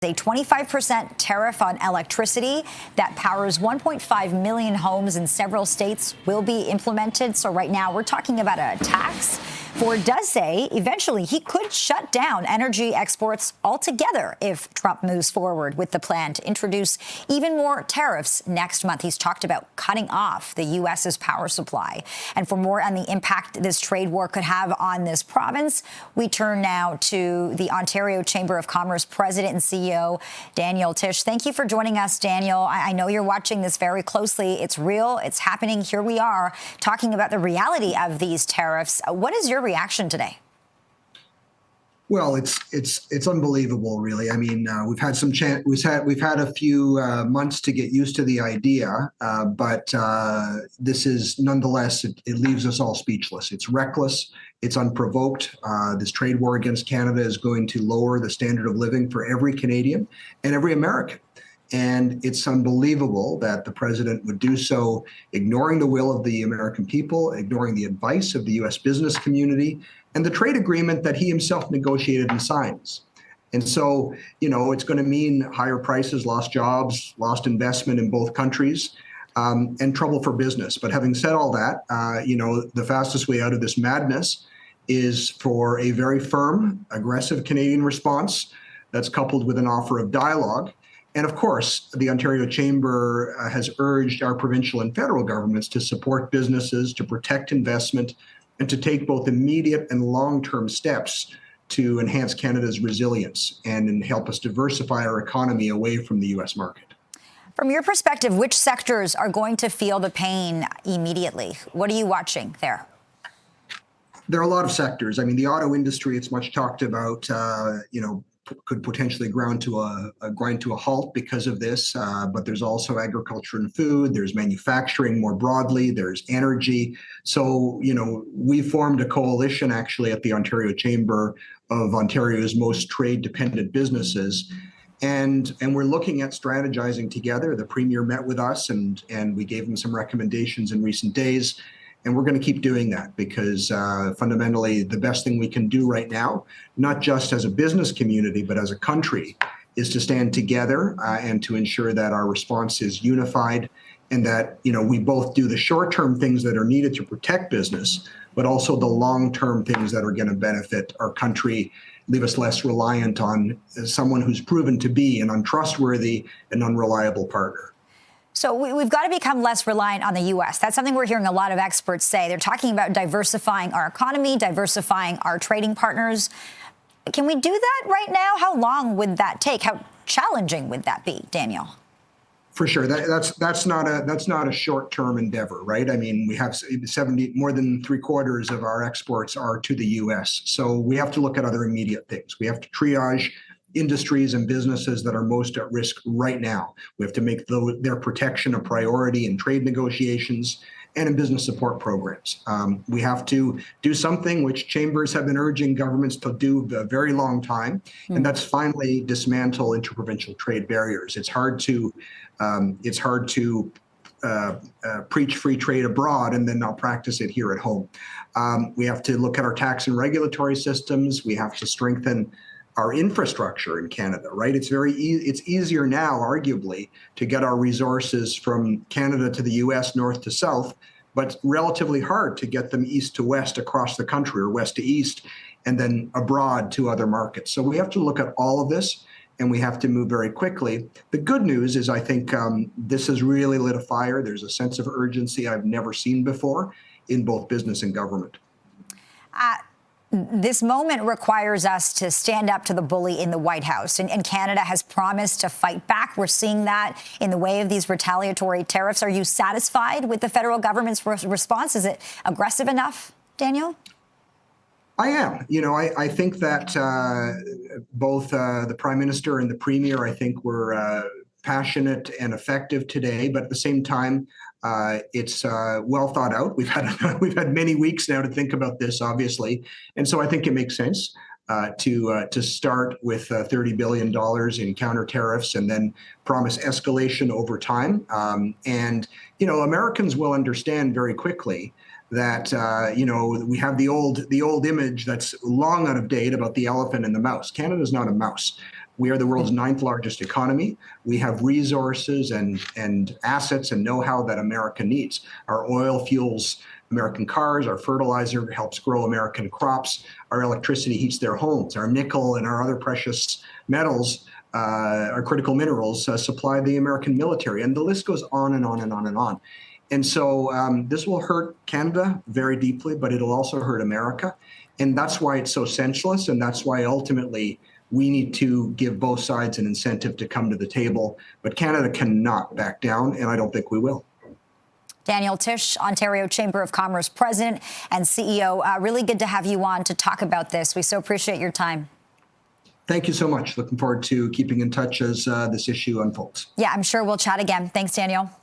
A 25% tariff on electricity that powers 1.5 million homes in several states will be implemented. So right now we're talking about a tax. Ford does say eventually he could shut down energy exports altogether if Trump moves forward with the plan to introduce even more tariffs next month. He's talked about cutting off the U.S.'s power supply. And for more on the impact this trade war could have on this province, we turn now to the Ontario Chamber of Commerce President and CEO, Daniel Tisch. Thank you for joining us, Daniel. I know you're watching this very closely. It's real. It's happening. Here we are talking about the reality of these tariffs. What is your reaction today? Well, it's unbelievable, really. I mean, we've had a few months to get used to the idea, but this is nonetheless it leaves us all speechless. It's reckless. It's unprovoked. This trade war against Canada is going to lower the standard of living for every Canadian and every American. And it's unbelievable that the president would do so, ignoring the will of the American people, ignoring the advice of the U.S. business community, and the trade agreement that he himself negotiated and signs. And so, it's going to mean higher prices, lost jobs, lost investment in both countries, and trouble for business. But having said all that, the fastest way out of this madness is for a very firm, aggressive Canadian response that's coupled with an offer of dialogue. And of course, the Ontario Chamber has urged our provincial and federal governments to support businesses, to protect investment, and to take both immediate and long-term steps to enhance Canada's resilience and help us diversify our economy away from the U.S. market. From your perspective, which sectors are going to feel the pain immediately? What are you watching there? There are a lot of sectors. I mean, the auto industry, it's much talked about, could potentially grind to a halt because of this. But there's also agriculture and food. There's manufacturing more broadly. There's energy. So, we formed a coalition actually at the Ontario Chamber of Ontario's most trade-dependent businesses. And we're looking at strategizing together. The Premier met with us and we gave him some recommendations in recent days. And we're going to keep doing that because fundamentally the best thing we can do right now, not just as a business community, but as a country, is to stand together and to ensure that our response is unified and that, we both do the short-term things that are needed to protect business, but also the long-term things that are going to benefit our country, leave us less reliant on someone who's proven to be an untrustworthy and unreliable partner. So we've got to become less reliant on the U.S. That's something we're hearing a lot of experts say. They're talking about diversifying our economy, diversifying our trading partners. Can we do that right now? How long would that take? How challenging would that be, Daniel? For sure, that's not a short-term endeavor, right? I mean, we have more than 3/4 of our exports are to the U.S. So we have to look at other immediate things. We have to triage industries and businesses that are most at risk right now. We have to make their protection a priority in trade negotiations and in business support programs. We have to do something which chambers have been urging governments to do a very long time, and that's finally dismantle interprovincial trade barriers. It's hard to preach free trade abroad and then not practice it here at home. We have to look at our tax and regulatory systems. We have to strengthen our infrastructure in Canada, right? It's easier now, arguably, to get our resources from Canada to the U.S. north to south, but relatively hard to get them east to west across the country or west to east and then abroad to other markets. So we have to look at all of this and we have to move very quickly. The good news is I think this has really lit a fire. There's a sense of urgency I've never seen before in both business and government. This moment requires us to stand up to the bully in the White House, and Canada has promised to fight back. We're seeing that in the way of these retaliatory tariffs. Are you satisfied with the federal government's response? Is it aggressive enough, Daniel? I am. I think that both the Prime Minister and the Premier, I think, were passionate and effective today, but at the same time, it's well thought out. We've had many weeks now to think about this, obviously, and so I think it makes sense to start with $30 billion in counter tariffs and then promise escalation over time. And Americans will understand very quickly that we have the old image that's long out of date about the elephant and the mouse. Canada's not a mouse. We are the world's ninth largest economy. We have resources and assets and know-how that America needs. Our oil fuels American cars, our fertilizer helps grow American crops, our electricity heats their homes, our nickel and our other precious metals, our critical minerals supply the American military, and the list goes on and on and on and on. And so this will hurt Canada very deeply, but it'll also hurt America. And that's why it's so senseless, and that's why ultimately we need to give both sides an incentive to come to the table. But Canada cannot back down, and I don't think we will. Daniel Tisch, Ontario Chamber of Commerce President and CEO. Really good to have you on to talk about this. We so appreciate your time. Thank you so much. Looking forward to keeping in touch as this issue unfolds. Yeah, I'm sure we'll chat again. Thanks, Daniel.